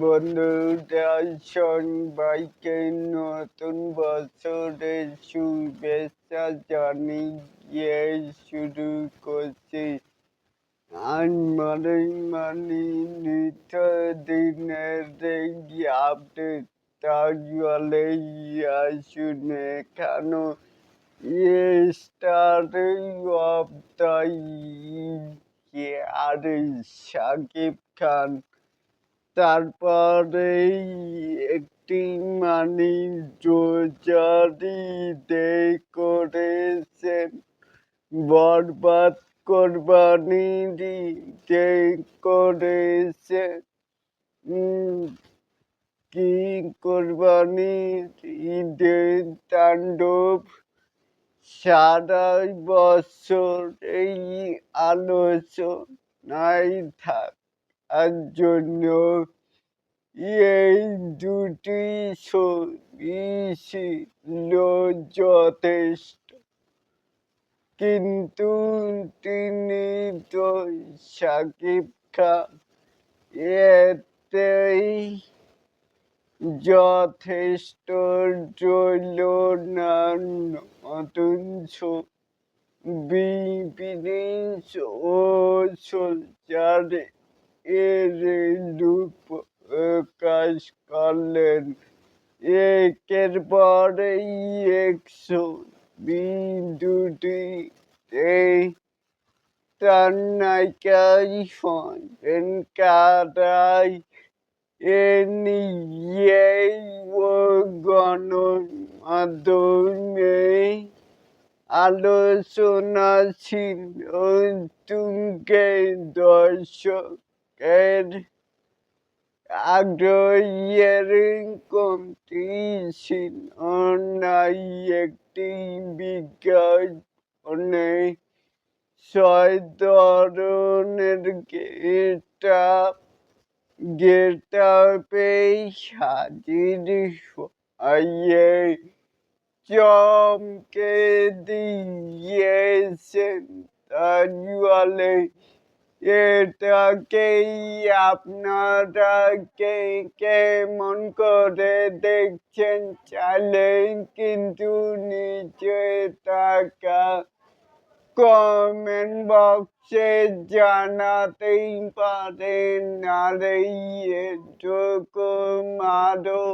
বন্ধুরা সবাইকে নতুন বছরের শুভেচ্ছা জানিয়ে শুরু করছি আমার নিত্যদিনের এই আপডেট। তাহলে আসুন কেন starting of the year Shakib Khan তারপরেই একটি জোজারি করেছেন বরবাদ কোরবানি করেছে কি কোরবানি ঈদের তাণ্ডব সারা বছর এই আলোচনায় থাকার জন্য এই দুটি ছবি ছিল যথেষ্ট, কিন্তু তিনি তো শাকিব খান এতেই যথেষ্ট রইল না। নতুন ছবি প্রিন্স ও সোলজার এর লুক প্রকাশ করলেন একের পর এক ছবি দুটিতে তার নায়িকাই হবেন কারাই এ নিয়েই গণমাধ্যমে আলোচনা ছিল তুঙ্গে, দর্শকের আগ্রহের কমতি ছিল না। একটি বিজ্ঞাপনে 6 ধরনের গেটআপে হাজির হয়ে চমকে দিয়েছেন। তাহলে এটাকেই আপনারা কেমন করে দেখছেন? চাইলে কিন্তু নিচে থাকা কমেন্ট বক্সে জানাতেই পারেন। আর এরকম আরো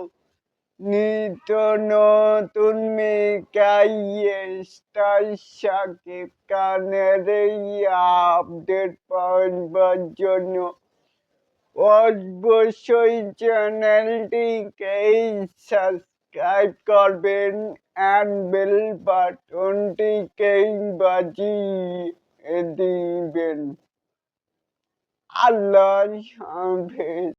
নিত্য নতুন মেগা স্টার শাকিব খানের এই আপডেট পাওয়ার জন্য অবশ্যই চ্যানেলটিকে সাবস্ক্রাইব করবেন and বেল বাটনটিকে বাজিয়ে দিবেন। আল্লাহ হাফেজ।